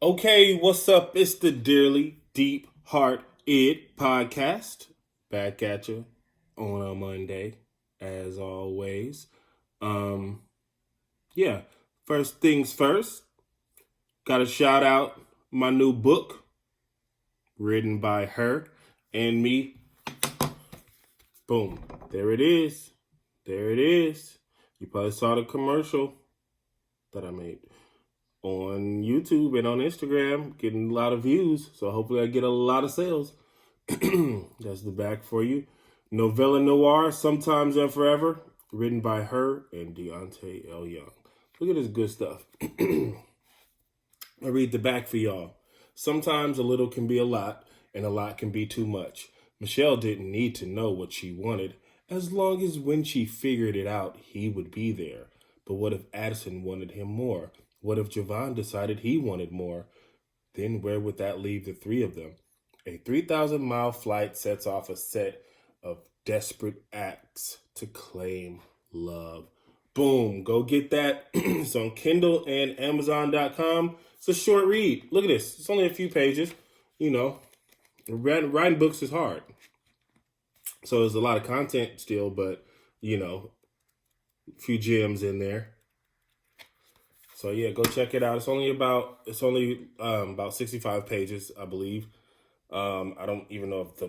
Okay, what's up? It's the Dearly Deep Heart It podcast. Back at you on a Monday, as always. Um, yeah. First things first, gotta shout out my new book, written by her and me. Boom. There it is. There it is. You probably saw the commercial that I made on YouTube and on Instagram, getting a lot of views. So hopefully I get a lot of sales. That's the back for you. Novella Noir, Sometimes and Forever, written by her and Deontay L. Young. Look at this good stuff. I read the back for y'all. Sometimes a little can be a lot, and a lot can be too much. Michelle didn't need to know what she wanted, as long as when she figured it out, he would be there. But what if Addison wanted him more? What if Javon decided he wanted more? Then where would that leave the three of them? A 3,000-mile flight sets off a set of desperate acts to claim love. Boom. Go get that. It's on Kindle and Amazon.com. It's a short read. Look at this. It's only a few pages. You know, writing books is hard. So there's a lot of content still, but, you know, a few gems in there. So yeah, go check it out. It's only about 65 pages, I believe. I don't even know if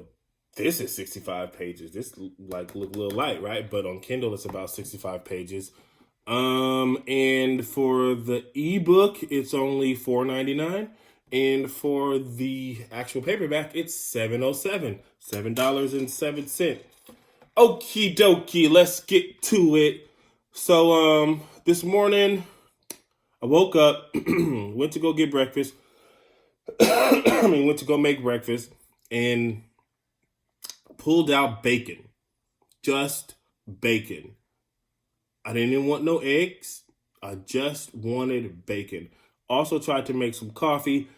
this is 65 pages. This look a little light, right? But on Kindle, it's about 65 pages. And for the ebook, it's only $4.99. And for the actual paperback, it's $7.07. $7.07. Okie dokie, let's get to it. So this morning I woke up, went to go get breakfast. Went to go make breakfast and pulled out bacon. Just bacon. I didn't even want no eggs. I just wanted bacon. Also tried to make some coffee.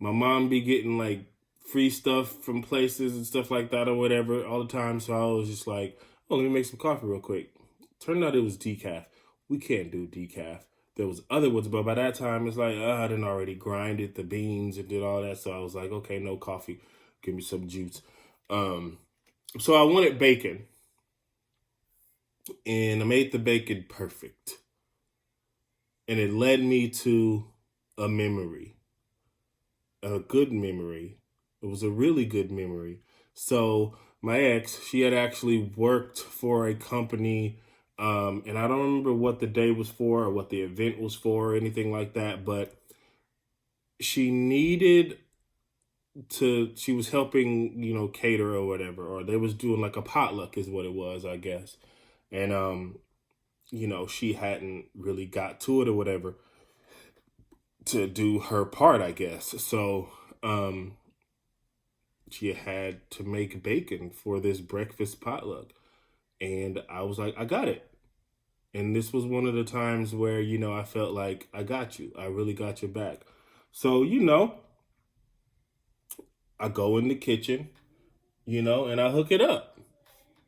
My mom be getting like free stuff from places and stuff like that or whatever all the time. So I was just like, oh, let me make some coffee real quick. Turned out it was decaf. We can't do decaf. There was other ones, but by that time, it's like, I didn't already grinded the beans and did all that. So I was like, okay, no coffee. Give me some juice. So I wanted bacon. And I made the bacon perfect. And it led me to a memory. A good memory. It was a really good memory. So my ex, she had actually worked for a company, and I don't remember what the day was for or what the event was for or anything like that, but she was helping, cater or whatever, or they was doing like a potluck is what it was, I guess. And, she hadn't really got to it or whatever to do her part, I guess. So, she had to make bacon for this breakfast potluck. And I was like, I got it. And this was one of the times where, I felt like I got you. I really got your back. So, I go in the kitchen, and I hook it up.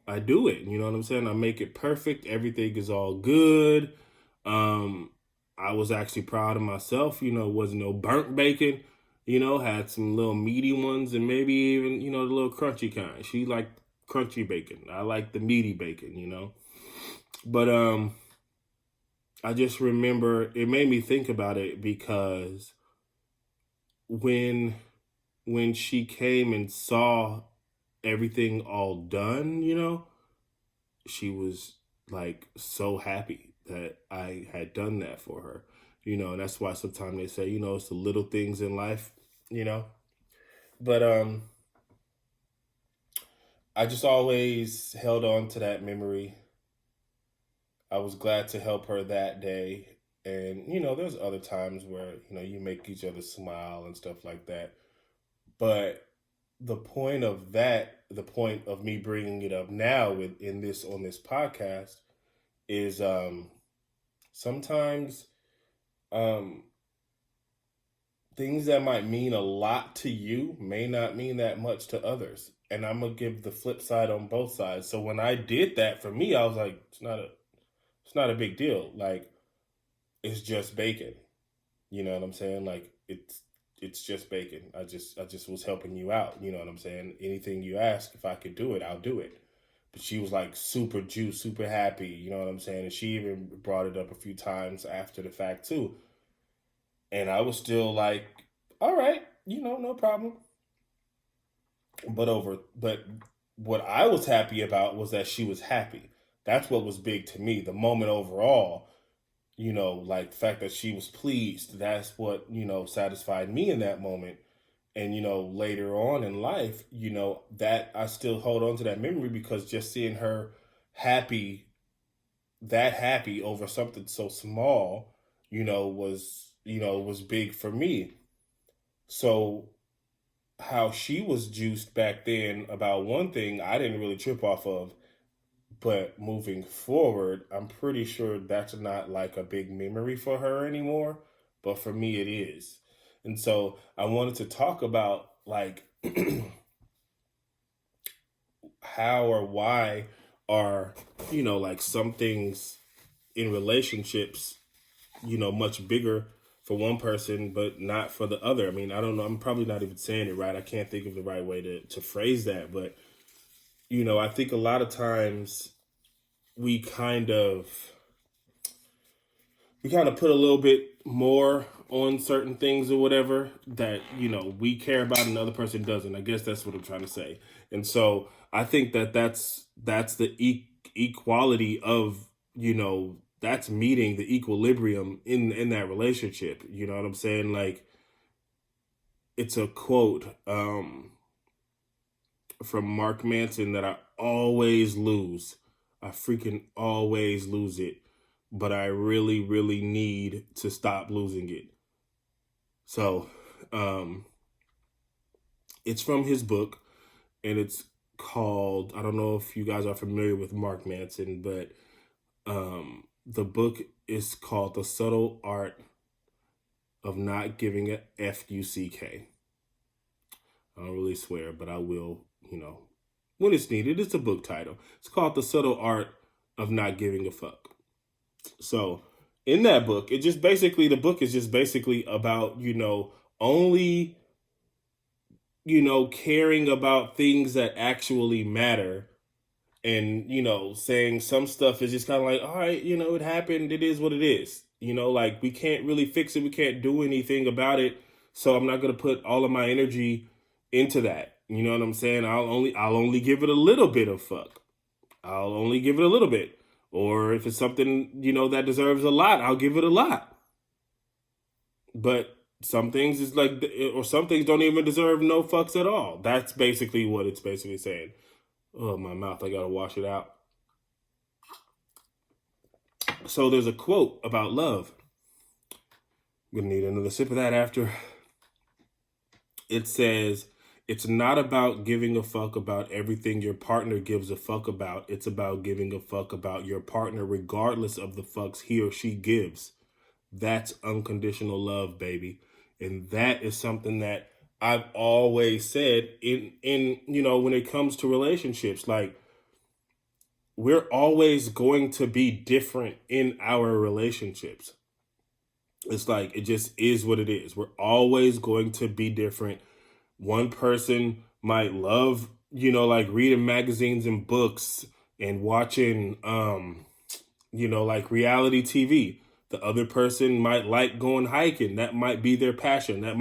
I do it. You know what I'm saying? I make it perfect. Everything is all good. I was actually proud of myself. It wasn't no burnt bacon. Had some little meaty ones and maybe even, the little crunchy kind. She liked crunchy bacon. I like the meaty bacon, But I just remember it made me think about it because when she came and saw everything all done, she was like so happy that I had done that for her. And that's why sometimes they say, it's the little things in life, But I just always held on to that memory. I was glad to help her that day. And, there's other times where, you make each other smile and stuff like that. But the point of me bringing it up now on this podcast is sometimes things that might mean a lot to you may not mean that much to others. And I'm going to give the flip side on both sides. So when I did that, for me, I was like, it's not a big deal. Like, it's just bacon. You know what I'm saying? Like, it's just bacon. I just was helping you out. You know what I'm saying? Anything you ask, if I could do it, I'll do it. But she was like super juiced, super happy. You know what I'm saying? And she even brought it up a few times after the fact too. And I was still like, all right, no problem. But what I was happy about was that she was happy. That's what was big to me. The moment overall, like the fact that she was pleased, that's what, satisfied me in that moment. And, later on in life, that I still hold on to that memory because just seeing her happy, that happy over something so small, was big for me. So how she was juiced back then about one thing I didn't really trip off of, but moving forward, I'm pretty sure that's not like a big memory for her anymore. But for me, it is. And so I wanted to talk about like how or why are, like some things in relationships, much bigger for one person, but not for the other. I mean, I don't know. I'm probably not even saying it right. I can't think of the right way to phrase that. But, I think a lot of times we kind of put a little bit more on certain things or whatever that, we care about and the other person doesn't. I guess that's what I'm trying to say. And so I think that's the equality of, that's meeting the equilibrium in that relationship. You know what I'm saying? Like, it's a quote from Mark Manson that I always lose. I freaking always lose it, but I really, really need to stop losing it. So, it's from his book, and it's called, I don't know if you guys are familiar with Mark Manson, but the book is called The Subtle Art of Not Giving a F-U-C-K. I don't really swear, but I will, when it's needed. It's a book title. It's called The Subtle Art of Not Giving a Fuck. So in that book, the book is just basically about, only, caring about things that actually matter. And, saying some stuff is just kind of like, all right, it happened. It is what it is. Like we can't really fix it. We can't do anything about it. So I'm not going to put all of my energy into that. You know what I'm saying? I'll only give it a little bit of fuck. I'll only give it a little bit. Or if it's something, that deserves a lot, I'll give it a lot. But some things is like, or some things don't even deserve no fucks at all. That's basically what it's basically saying. Oh, my mouth, I gotta wash it out. So there's a quote about love. I'm gonna need another sip of that after. It says, it's not about giving a fuck about everything your partner gives a fuck about. It's about giving a fuck about your partner regardless of the fucks he or she gives. That's unconditional love, baby. And that is something that I've always said in when it comes to relationships. Like, we're always going to be different in our relationships. It's like, it just is what it is. We're always going to be different. One person might love, like reading magazines and books and watching, like reality TV. The other person might like going hiking. That might be their passion. They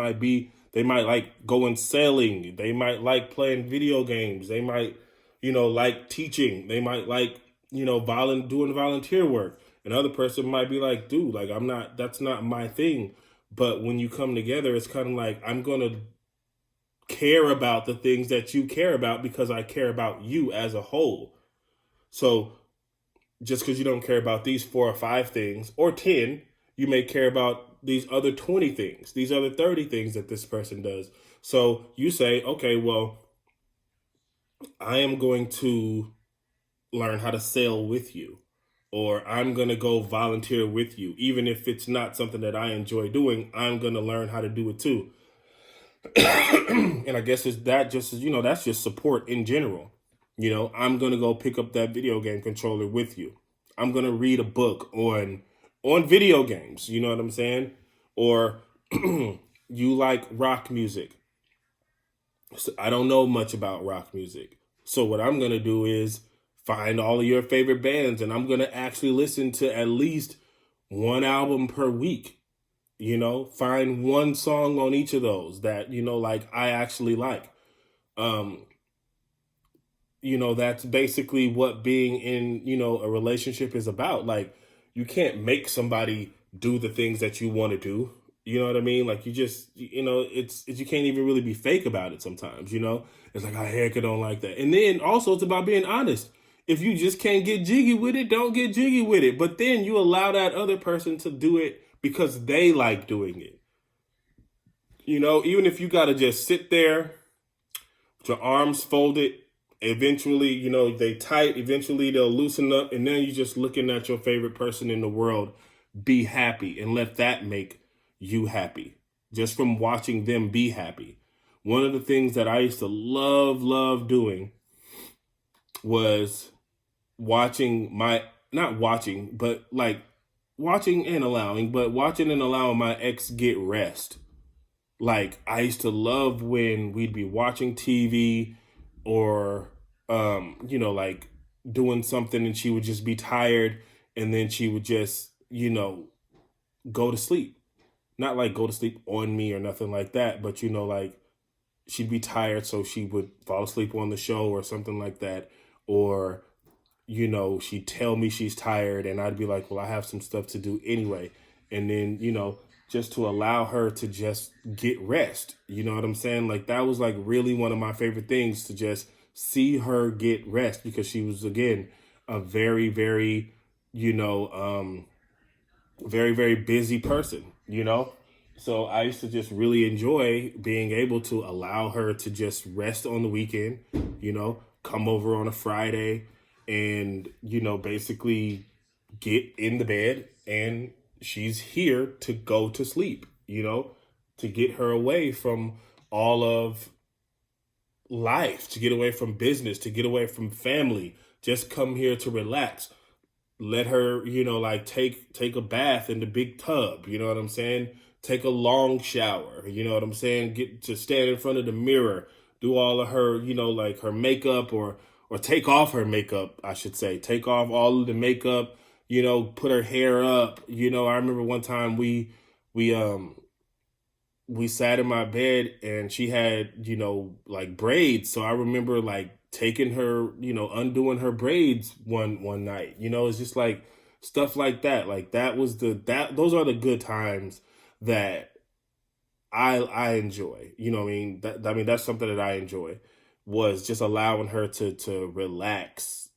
might like going sailing. They might like playing video games. They might, like teaching. They might like, doing volunteer work. Another person might be like, dude, like that's not my thing. But when you come together, it's kind of like, I'm going to care about the things that you care about because I care about you as a whole. So just because you don't care about these 4 or 5 things or 10, you may care about these other 20 things, these other 30 things that this person does. So you say, okay, well, I am going to learn how to sail with you, or I'm going to go volunteer with you. Even if it's not something that I enjoy doing, I'm going to learn how to do it too. And I guess that's just support in general. I'm going to go pick up that video game controller with you. I'm going to read a book on video games. You know what I'm saying? Or you like rock music. So I don't know much about rock music. So what I'm going to do is find all of your favorite bands and I'm going to actually listen to at least one album per week. Find one song on each of those that, like I actually like. Um, that's basically what being in, a relationship is about. Like, you can't make somebody do the things that you want to do. You know what I mean? Like, you just, it's you can't even really be fake about it sometimes, It's like, I heck, I don't like that. And then also, it's about being honest. If you just can't get jiggy with it, don't get jiggy with it. But then you allow that other person to do it because they like doing it. Even if you got to just sit there with your arms folded, eventually, they tight, eventually they'll loosen up, and then you're just looking at your favorite person in the world be happy and let that make you happy just from watching them be happy. One of the things that I used to love doing was watching my, not watching, but like watching and allowing, but watching and allowing my ex get rest. Like, I used to love when we'd be watching TV or, like doing something and she would just be tired and then she would just, go to sleep. Not like go to sleep on me or nothing like that, but, like she'd be tired. So she would fall asleep on the show or something like that. Or, she'd tell me she's tired and I'd be like, well, I have some stuff to do anyway. And then, just to allow her to just get rest. You know what I'm saying? Like, that was like really one of my favorite things, to just see her get rest, because she was, again, a very, very, very, very busy person. So I used to just really enjoy being able to allow her to just rest on the weekend, come over on a Friday and, basically get in the bed, and she's here to go to sleep, to get her away from all of life, to get away from business, to get away from family. Just come here to relax. Let her, like take a bath in the big tub, you know what I'm saying? Take a long shower, you know what I'm saying? Get to stand in front of the mirror, do all of her, like her makeup, or take off her makeup, I should say. Take off all of the makeup, put her hair up. I remember one time we sat in my bed and she had, like braids. So I remember like taking her, undoing her braids one night. It's just like stuff like that. Like, those are the good times that I enjoy. You know what I mean? That's something that I enjoy, was just allowing her to relax.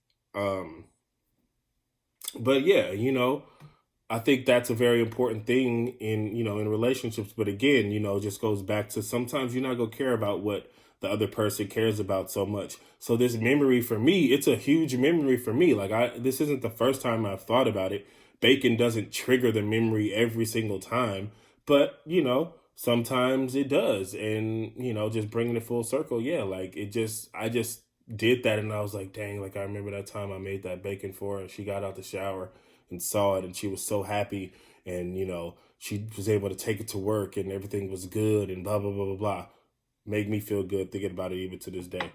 But yeah, I think that's a very important thing in relationships. But again, it just goes back to, sometimes you're not going to care about what the other person cares about so much. So this memory for me, it's a huge memory for me. Like, this isn't the first time I've thought about it. Bacon doesn't trigger the memory every single time, but sometimes it does. And, just bringing it full circle. Yeah. Like, I just did that. And I was like, dang, like I remember that time I made that bacon for her and she got out the shower and saw it and she was so happy, and she was able to take it to work and everything was good and blah blah blah blah blah. Make me feel good thinking about it even to this day.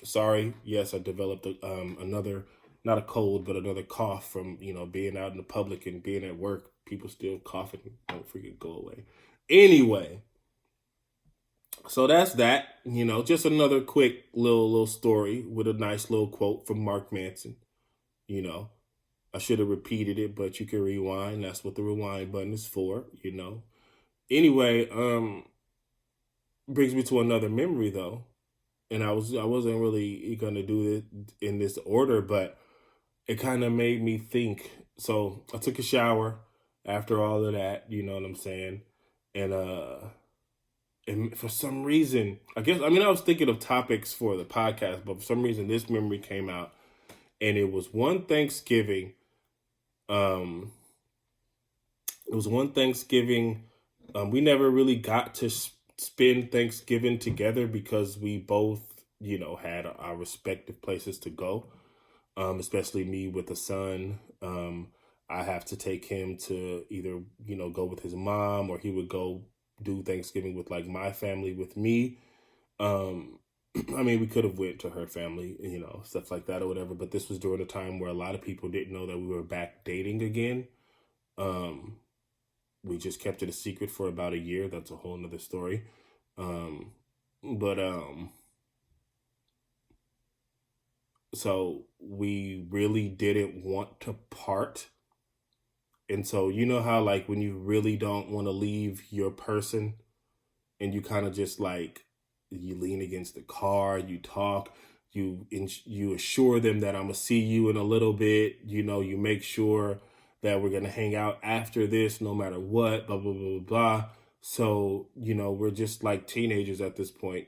Sorry, yes, I developed another, not a cold, but another cough from being out in the public and being at work. People still coughing. Don't forget, go away. Anyway, so that's that. Just another quick little story with a nice little quote from Mark Manson. I should have repeated it, but you can rewind. That's what the rewind button is for. Anyway, brings me to another memory though, and I wasn't really gonna do it in this order, but it kind of made me think. So I took a shower after all of that. You know what I'm saying? And for some reason, I was thinking of topics for the podcast, but for some reason this memory came out. And it was one Thanksgiving. It was one Thanksgiving. We never really got to spend Thanksgiving together because we both, had our respective places to go. Especially me with a son. I have to take him to either, go with his mom, or he would go do Thanksgiving with like my family with me. I mean, we could have went to her family, stuff like that or whatever. But this was during a time where a lot of people didn't know that we were back dating again. We just kept it a secret for about a year. That's a whole nother story. But so we really didn't want to part. And so, you know how like when you really don't want to leave your person, and you kind of just like, you lean against the car, you talk, you assure them that I'm gonna see you in a little bit, you make sure that we're gonna hang out after this no matter what, blah blah blah blah blah. So we're just like teenagers at this point.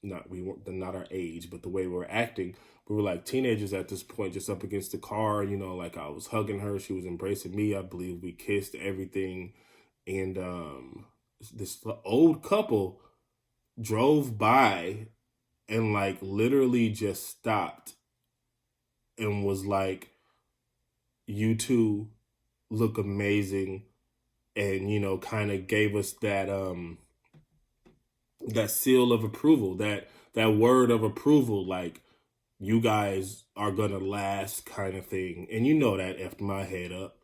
We weren't, not our age, but the way we were acting, we were like teenagers at this point, just up against the car. Like I was hugging her, she was embracing me. I believe we kissed, everything. And this old couple drove by and like literally just stopped and was like, "You two look amazing," and kind of gave us that seal of approval, that word of approval, like, you guys are gonna last, kind of thing. And that effed my head up.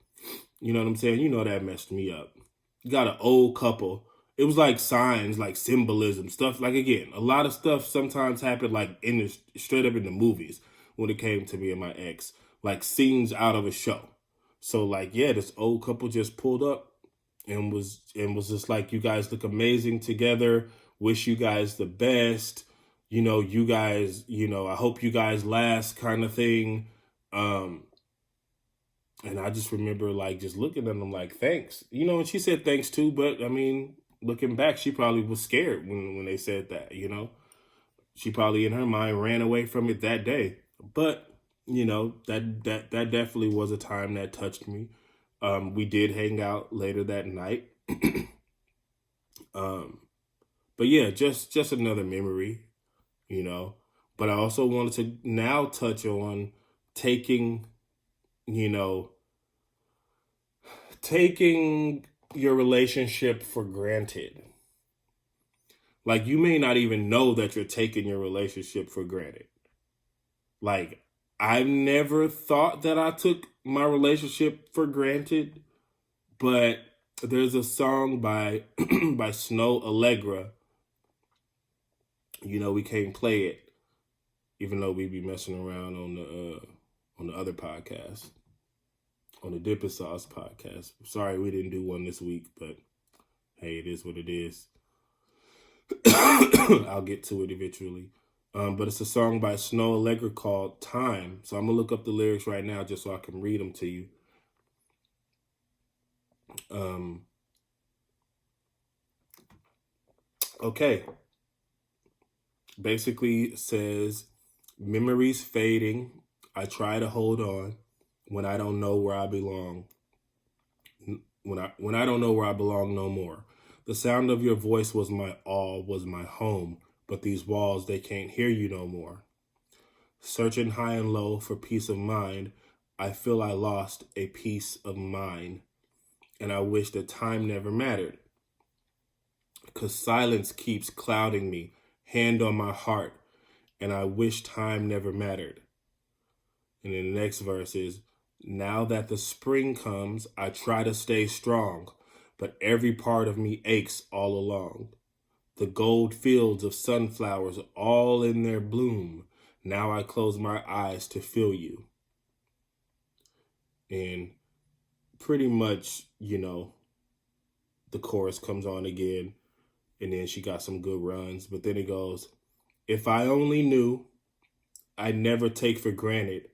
You know what I'm saying? That messed me up. You got an old couple. It was like signs, like symbolism, stuff. Like, again, a lot of stuff sometimes happened like straight up in the movies when it came to me and my ex, like scenes out of a show. So like, yeah, this old couple just pulled up and was just like, "You guys look amazing together. Wish you guys the best. You guys, I hope you guys last," kind of thing. And I just remember like just looking at them like, "Thanks." And she said thanks too, but I mean, looking back, she probably was scared when they said that, She probably in her mind ran away from it that day. But, that definitely was a time that touched me. We did hang out later that night. But yeah, just another memory, But I also wanted to now touch on taking, taking your relationship for granted. Like, you may not even know that you're taking your relationship for granted. Like, I've never thought that I took my relationship for granted, but there's a song by by Snoh Allegra. We can't play it, even though we be messing around on the other podcast, on the Dip and Sauce podcast. Sorry we didn't do one this week, but hey, it is what it is. I'll get to it eventually. But it's a song by Snoh Allegra called "Time." So I'm gonna look up the lyrics right now just so I can read them to you. Okay. Basically says, "Memories fading. I try to hold on when I don't know where I belong. When I don't know where I belong no more. The sound of your voice was my all, was my home, but these walls, they can't hear you no more. Searching high and low for peace of mind, I feel I lost a piece of mine, and I wish that time never mattered, 'cause silence keeps clouding me, hand on my heart, and I wish time never mattered." And then the next verse is, "Now that the spring comes, I try to stay strong, but every part of me aches all along. The gold fields of sunflowers all in their bloom. Now I close my eyes to feel you." And pretty much, the chorus comes on again, and then she got some good runs. But then it goes, "If I only knew, I'd never take for granted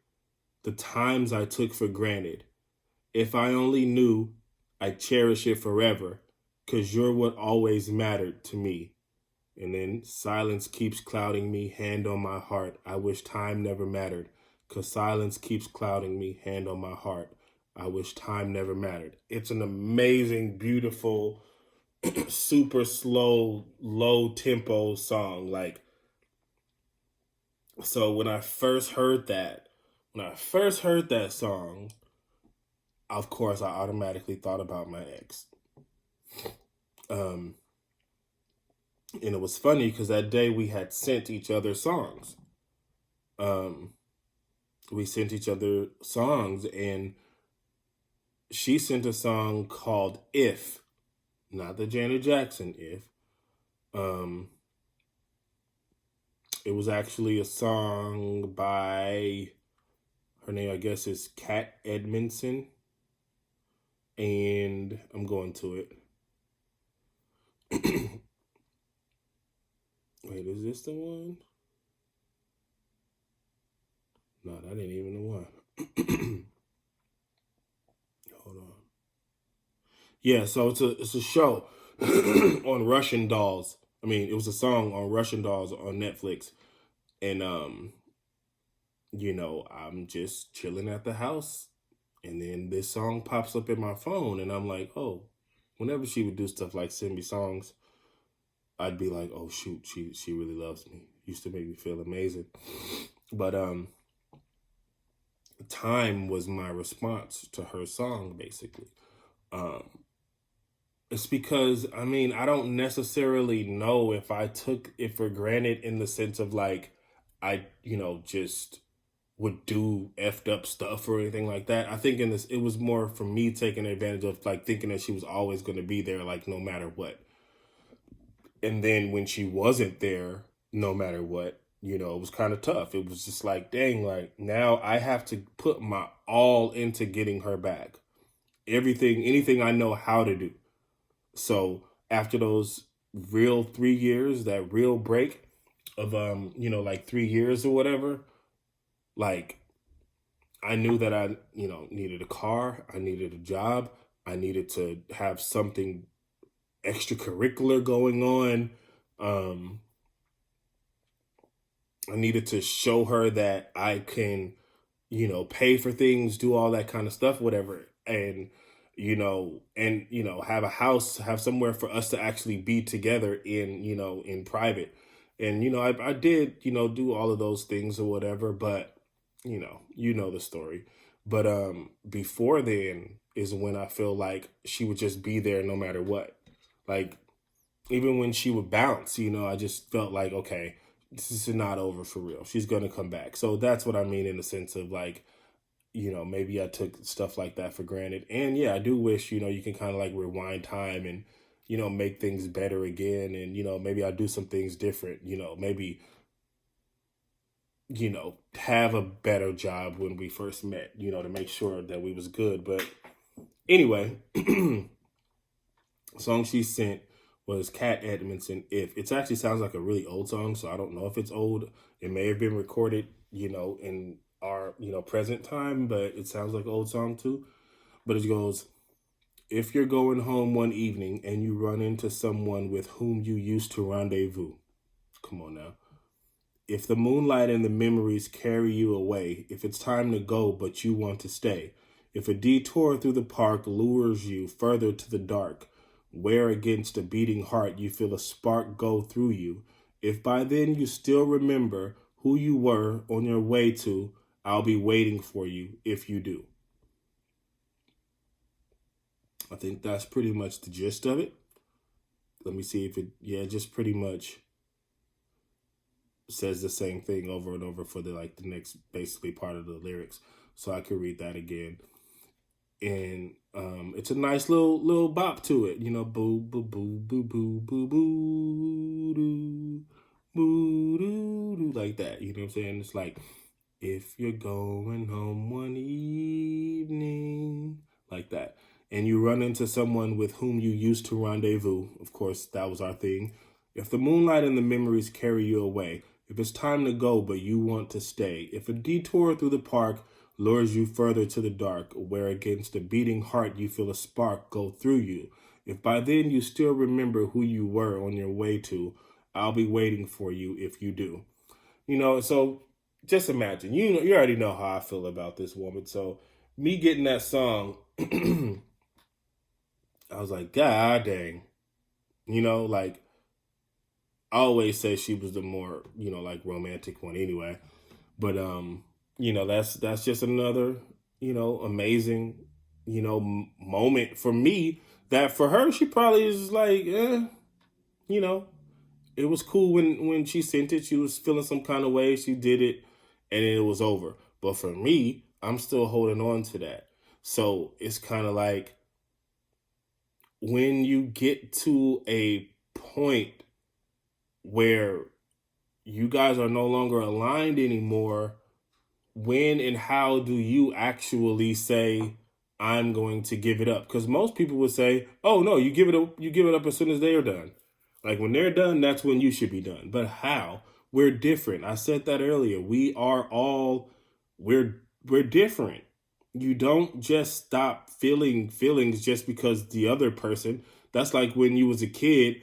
the times I took for granted. If I only knew, I'd cherish it forever, 'cause you're what always mattered to me." And then silence keeps clouding me, hand on my heart. I wish time never mattered, 'cause silence keeps clouding me, hand on my heart. I wish time never mattered. It's an amazing, beautiful, super slow, low tempo song. Like, so when I first heard that song, of course, I automatically thought about my ex. And it was funny because that day we had sent each other songs. Um, we sent each other songs, and she sent a song called "If," not the Janet Jackson "If." Um, it was actually a song by her name, I guess, is Kat Edmondson, and I'm going to it. Wait, is this the one? No, that ain't even the one. Hold on. Yeah, so it's a show on Russian Dolls. I mean, it was a song on Russian Dolls on Netflix, and I'm just chilling at the house, and then this song pops up in my phone, and I'm like, oh. Whenever she would do stuff like send me songs, I'd be like, oh shoot, she really loves me. Used to make me feel amazing. But time was my response to her song, basically. Um, it's because I don't necessarily know if I took it for granted in the sense of like I, just would do effed up stuff or anything like that. I think in this it was more for me taking advantage of like thinking that she was always gonna be there, like no matter what. And then when she wasn't there, no matter what, it was kind of tough. It was just like, dang, like now I have to put my all into getting her back. Everything, anything I know how to do. So after those real 3 years, that real break of like 3 years or whatever, like I knew that I, needed a car, I needed a job, I needed to have something extracurricular going on. Um, I needed to show her that I can, pay for things, do all that kind of stuff, whatever. Have a house, have somewhere for us to actually be together in private. And, I did, do all of those things or whatever, but, the story. But before then is when I feel like she would just be there no matter what. Like, even when she would bounce, I just felt like, okay, this is not over for real. She's going to come back. So that's what I mean in the sense of like, maybe I took stuff like that for granted. And yeah, I do wish, you can kind of like rewind time and, make things better again. And, maybe I do some things different, maybe, have a better job when we first met, to make sure that we was good. But anyway, song she sent was Kat Edmondson "If." It actually sounds like a really old song, so I don't know if it's old. It may have been recorded, in our, present time, but it sounds like an old song too. But it goes, if you're going home one evening and you run into someone with whom you used to rendezvous. Come on now. If the moonlight and the memories carry you away, if it's time to go but you want to stay, if a detour through the park lures you further to the dark, where against a beating heart you feel a spark go through you, if by then you still remember who you were on your way to, I'll be waiting for you if you do. I think that's pretty much the gist of it. Let me see if just pretty much says the same thing over and over for the next basically part of the lyrics. So I could read that again. And it's a nice little bop to it, boo boo boo boo boo boo boo doo boo doo doo, like that. You know what I'm saying? It's like, if you're going home one evening, like that, and you run into someone with whom you used to rendezvous. Of course, that was our thing. If the moonlight and the memories carry you away, if it's time to go but you want to stay, if a detour through the park lures you further to the dark, where against a beating heart you feel a spark go through you, if by then you still remember who you were on your way to, I'll be waiting for you if you do. So just imagine, you already know how I feel about this woman. So me getting that song, I was like, God dang. Like I always say she was the more, like romantic one anyway. But that's just another, amazing, moment for me that for her, she probably is like, you know, it was cool when she sent it. She was feeling some kind of way. She did it, and then it was over. But for me, I'm still holding on to that. So it's kind of like when you get to a point where you guys are no longer aligned anymore, when and how do you actually say I'm going to give it up? Because most people would say, "Oh no, you give it up as soon as they are done. Like when they're done, that's when you should be done." But how? We're different. I said that earlier. We're different. You don't just stop feeling feelings just because the other person. That's like when you was a kid.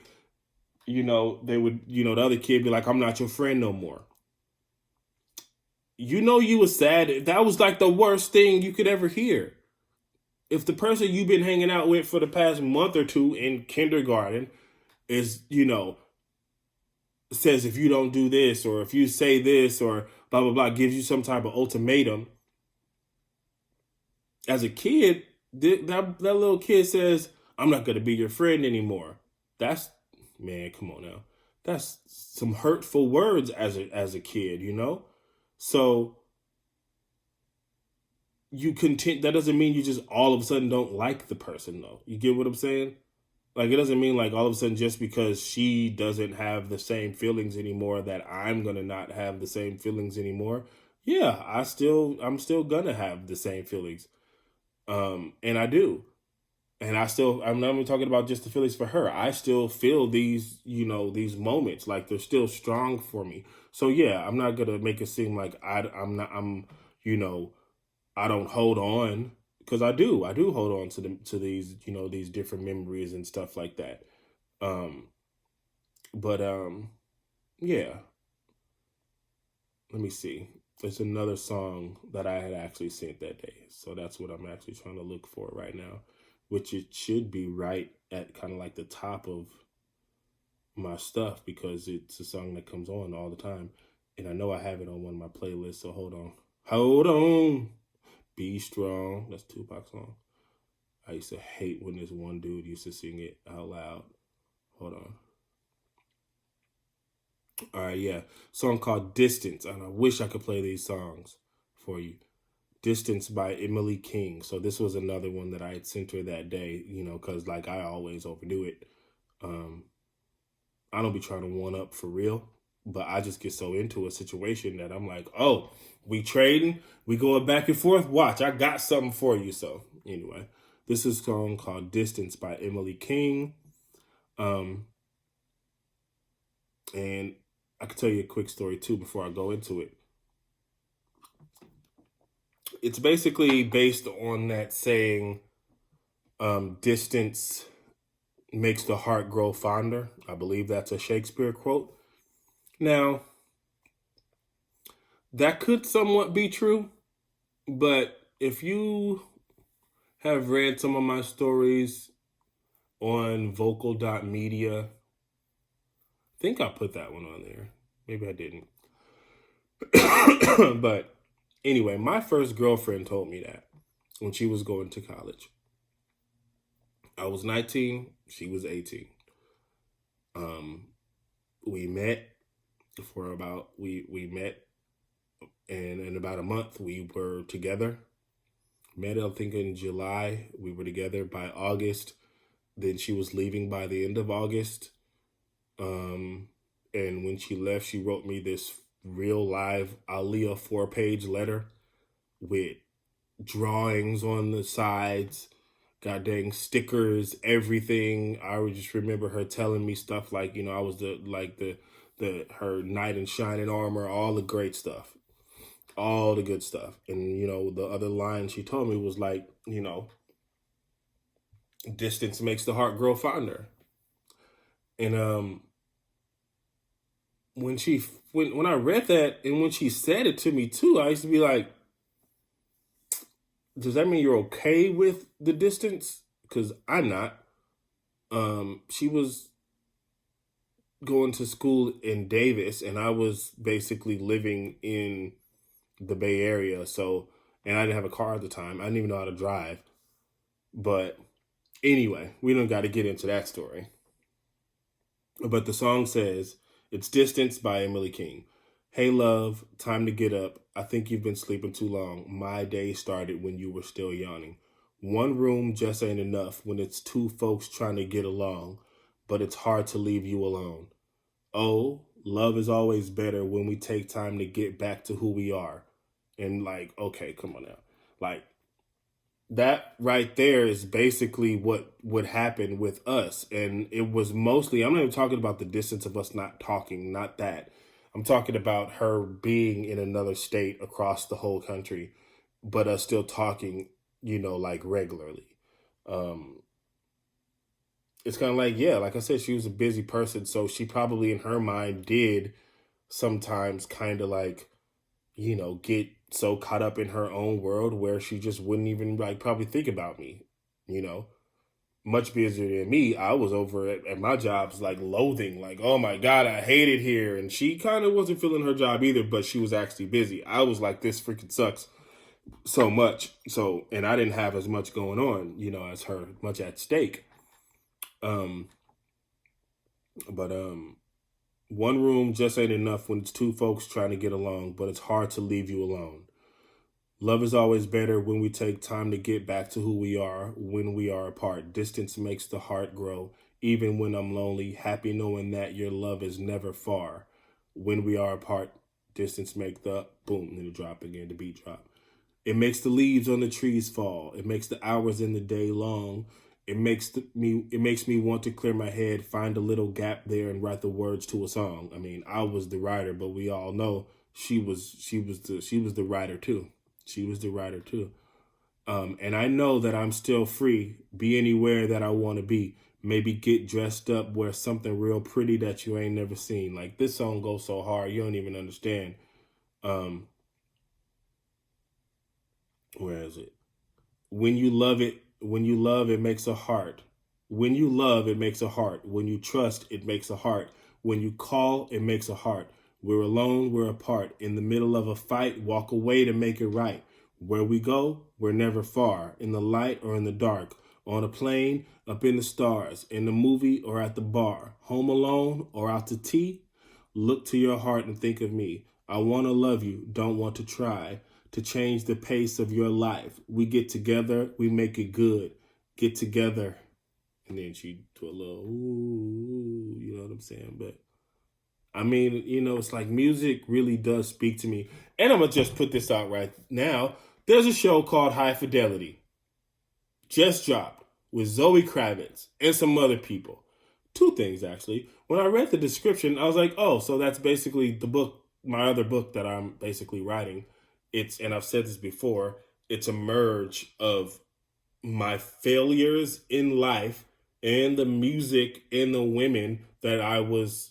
They would, the other kid be like, "I'm not your friend no more." You was sad. That was like the worst thing you could ever hear. If the person you've been hanging out with for the past month or two in kindergarten is, says if you don't do this or if you say this or blah, blah, blah, gives you some type of ultimatum. As a kid, that little kid says, "I'm not going to be your friend anymore." That's, man, come on now. That's some hurtful words as a kid, So you continue. That doesn't mean you just all of a sudden don't like the person, though. You get what I'm saying? Like, it doesn't mean like all of a sudden just because she doesn't have the same feelings anymore that I'm gonna not have the same feelings anymore. Yeah, I'm still gonna have the same feelings. And I do. And I'm not even talking about just the feelings for her. I still feel these, these moments like they're still strong for me. So yeah, I'm not gonna make it seem like I'm not, you know, I don't hold on, because I do hold on to these, these different memories and stuff like that. Um, but yeah, let me see. It's another song that I had actually sent that day, so that's what I'm actually trying to look for right now, which it should be right at kind of like the top of my stuff because it's a song that comes on all the time, and I know I have it on one of my playlists. So hold on. Be Strong. That's Tupac's song. I used to hate when this one dude used to sing it out loud. Hold on. All right, yeah. Song called Distance. And I wish I could play these songs for you. Distance by Emily King. So this was another one that I had sent her that day, because like I always overdo it. I don't be trying to one up for real, but I just get so into a situation that I'm like, oh, we trading, we going back and forth. Watch, I got something for you. So anyway, this is a song called Distance by Emily King. And I can tell you a quick story too before I go into it. It's basically based on that saying, distance makes the heart grow fonder. I believe that's a Shakespeare quote. Now, that could somewhat be true, but if you have read some of my stories on vocal.media, I think I put that one on there. Maybe I didn't. But anyway, my first girlfriend told me that when she was going to college. I was 19, she was 18. We met we met, and in about a month we were together. Met, I think, in July. We were together by August. Then she was leaving by the end of August. And when she left, she wrote me this real live Aaliyah 4-page letter with drawings on the sides, god dang stickers, everything. I would just remember her telling me stuff like, I was the her knight in shining armor, all the great stuff, all the good stuff. And the other line she told me was like, distance makes the heart grow fonder. And when I read that and when she said it to me too, I used to be like, does that mean you're okay with the distance? Because I'm not. She was going to school in Davis, and I was basically living in the Bay Area. So, and I didn't have a car at the time. I didn't even know how to drive. But anyway, we don't got to get into that story. But the song says, it's Distance by Emily King. Hey, love, time to get up. I think you've been sleeping too long. My day started when you were still yawning. One room just ain't enough when it's two folks trying to get along, but it's hard to leave you alone. Oh, love is always better when we take time to get back to who we are. And like, okay, come on now. Like, that right there is basically what would happen with us. And it was mostly, I'm not even talking about the distance of us not talking, not that. I'm talking about her being in another state across the whole country, but us still talking, like regularly. Um, it's kind of like, yeah, like I said, she was a busy person. So she probably in her mind did sometimes kind of like, get so caught up in her own world where she just wouldn't even like probably think about me, you know. Much busier than me. I was over at my jobs like loathing, like, oh my God, I hate it here. And she kind of wasn't feeling her job either, but she was actually busy. I was like, this freaking sucks so much. So, and I didn't have as much going on, as her, much at stake. Um, but one room just ain't enough when it's two folks trying to get along, but it's hard to leave you alone. Love is always better when we take time to get back to who we are when we are apart. Distance makes the heart grow. Even when I'm lonely, happy knowing that your love is never far. When we are apart, distance make the boom, then the drop again, the beat drop. It makes the leaves on the trees fall. It makes the hours in the day long. It makes me want to clear my head, find a little gap there, and write the words to a song. I mean, I was the writer, but we all know she was the writer too. She was the writer too. And I know that I'm still free, be anywhere that I want to be. Maybe get dressed up, wear something real pretty that you ain't never seen. Like, this song goes so hard, you don't even understand. Where is it? When you love, it makes a heart. When you love, it makes a heart. When you trust, it makes a heart. When you call, it makes a heart. We're alone, we're apart. In the middle of a fight, walk away to make it right. Where we go, we're never far. In the light or in the dark. On a plane, up in the stars. In the movie or at the bar. Home alone or out to tea. Look to your heart and think of me. I want to love you, don't want to try to change the pace of your life. We get together, we make it good. Get together. And then she do a little, ooh, you know what I'm saying? But I mean, it's like music really does speak to me. And I'm going to just put this out right now. There's a show called High Fidelity. Just dropped with Zoe Kravitz and some other people. Two things, actually. When I read the description, I was like, oh, so that's basically the book, my other book that I'm basically writing. And I've said this before, it's a merge of my failures in life and the music and the women that I was,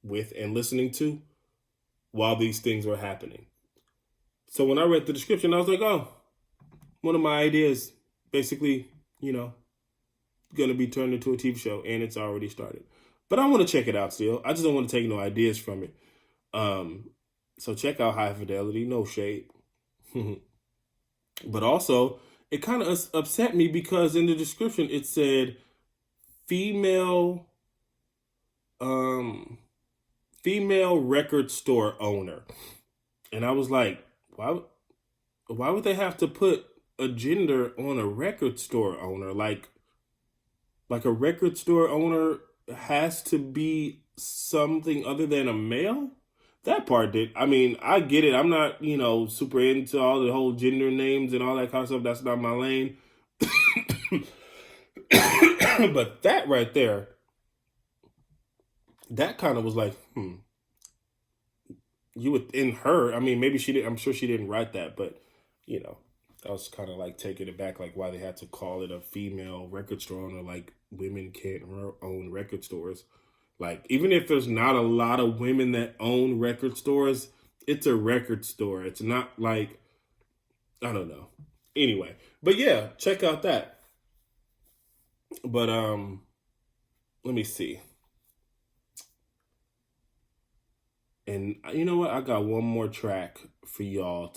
with and listening to while these things were happening. So when I read the description, I was like, oh, one of my ideas basically, going to be turned into a TV show, and it's already started. But I want to check it out still. I just don't want to take no ideas from it. So check out High Fidelity, no shade. But also, it kind of upset me because in the description it said female record store owner. And I was like, why would they have to put a gender on a record store owner? Like a record store owner has to be something other than a male? That part did. I mean, I get it. I'm not, super into all the whole gender names and all that kind of stuff. That's not my lane. But that right there, that kind of was like, you would, in her, I mean, maybe she did. I'm sure she didn't write that, but, I was kind of like taking it back, like why they had to call it a female record store owner, like women can't own record stores. Like, even if there's not a lot of women that own record stores, it's a record store. It's not like, I don't know. Anyway, but yeah, check out that. But let me see. And you know what? I got one more track for y'all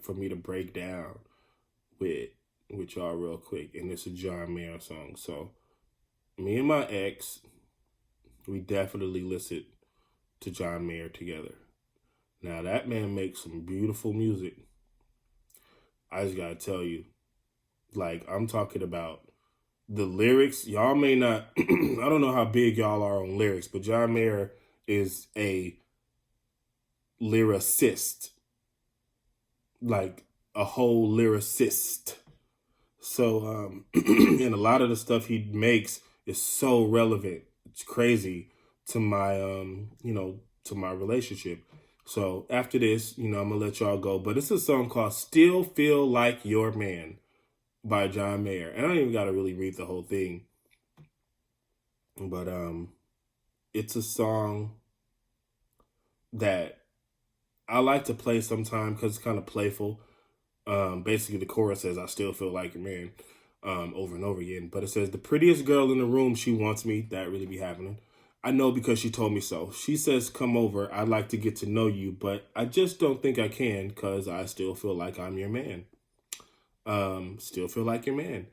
for me to break down with. with y'all real quick, and it's a John Mayer song. So me and my ex, we definitely listened to John Mayer together. Now that man makes some beautiful music. I just gotta tell you, like, I'm talking about the lyrics. Y'all may not, I don't know how big y'all are on lyrics, but John Mayer is a lyricist, like a whole lyricist. So, and a lot of the stuff he makes is so relevant. It's crazy to my, to my relationship. So after this, I'm gonna let y'all go. But it's a song called "Still Feel Like Your Man" by John Mayer, and I don't even gotta really read the whole thing. But it's a song that I like to play sometime because it's kind of playful. Basically, the chorus says, "I still feel like your man," over and over again. But it says, "The prettiest girl in the room, she wants me." That really be happening. I know because she told me so. She says, "Come over. I'd like to get to know you, but I just don't think I can because I still feel like I'm your man." Still feel like your man.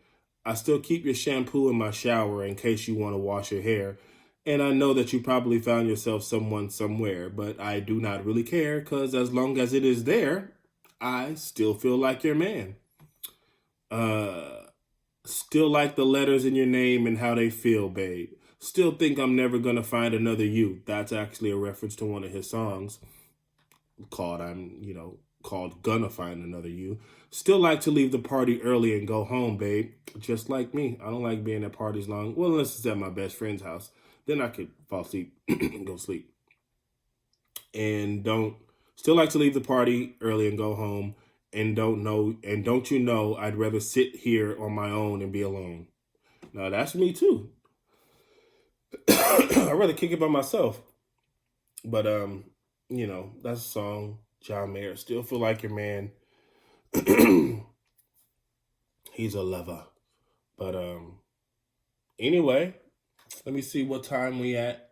I still keep your shampoo in my shower in case you want to wash your hair. And I know that you probably found yourself someone somewhere, but I do not really care because as long as it is there, I still feel like your man. Still like the letters in your name and how they feel, babe. Still think I'm never gonna find another you. That's actually a reference to one of his songs called called Gonna Find Another You. Still like to leave the party early and go home, babe. Just like me. I don't like being at parties long. Well, unless it's at my best friend's house. Then I could fall asleep and go sleep. And still like to leave the party early and go home. And don't you know I'd rather sit here on my own and be alone. Now that's me too. I'd rather kick it by myself. But that's a song. John Mayer. Still feel like your man. He's a lover. But anyway, let me see what time we at.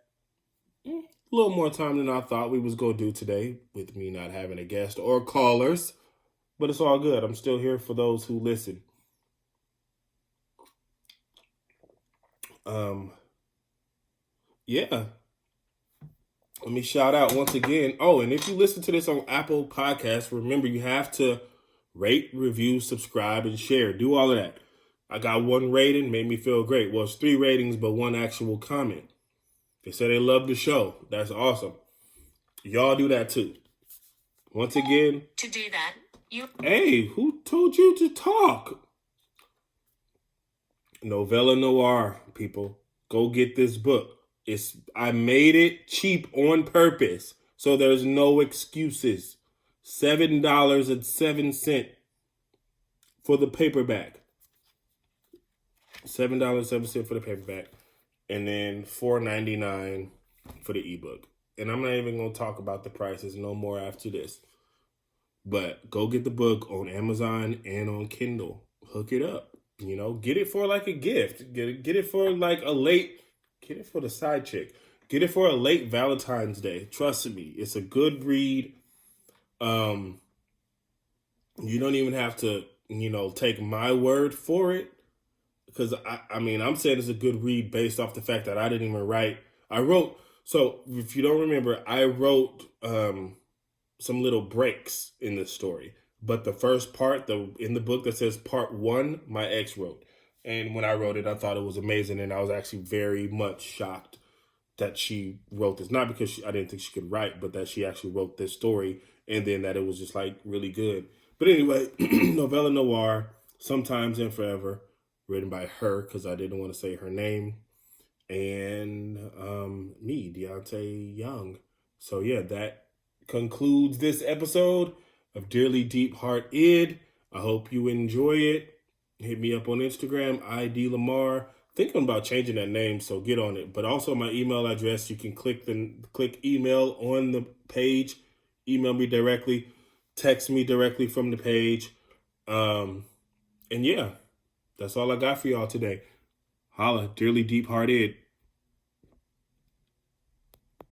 A little more time than I thought we was gonna do today with me not having a guest or callers. But it's all good. I'm still here for those who listen. Yeah. Let me shout out once again. Oh, and if you listen to this on Apple Podcasts, remember you have to rate, review, subscribe, and share. Do all of that. I got 1 rating, made me feel great. Well, it's 3 ratings, but 1 actual comment. They said they love the show. That's awesome. Y'all do that too. Once again. To do that, Hey, who told you to talk? Novella Noir, people. Go get this book. I made it cheap on purpose, so there's no excuses. $7.07 for the paperback. $7.07 for the paperback, and then $4.99 for the ebook. And I'm not even gonna talk about the prices no more after this. But go get the book on Amazon and on Kindle. Hook it up. Get it for like a gift. Get it for like a late. Get it for the side chick. Get it for a late Valentine's Day. Trust me, it's a good read. You don't even have to, take my word for it. Because, I'm saying it's a good read based off the fact that I didn't even write. So if you don't remember, I wrote some little breaks in the story. But the first part, in the book that says part 1, my ex wrote. And when I wrote it, I thought it was amazing. And I was actually very much shocked that she wrote this. Not because I didn't think she could write, but that she actually wrote this story. And then that it was just like really good. But anyway, Novella Noir, Sometimes and Forever, written by her because I didn't want to say her name. And me, Deontay Young. So yeah, that concludes this episode of Dearly Deep Heart Id. I hope you enjoy it. Hit me up on Instagram, ID Lamar. Thinking about changing that name, so get on it. But also my email address, you can click email on the page. Email me directly. Text me directly from the page. And yeah, that's all I got for y'all today. Holla, Dearly Deep Heart Id.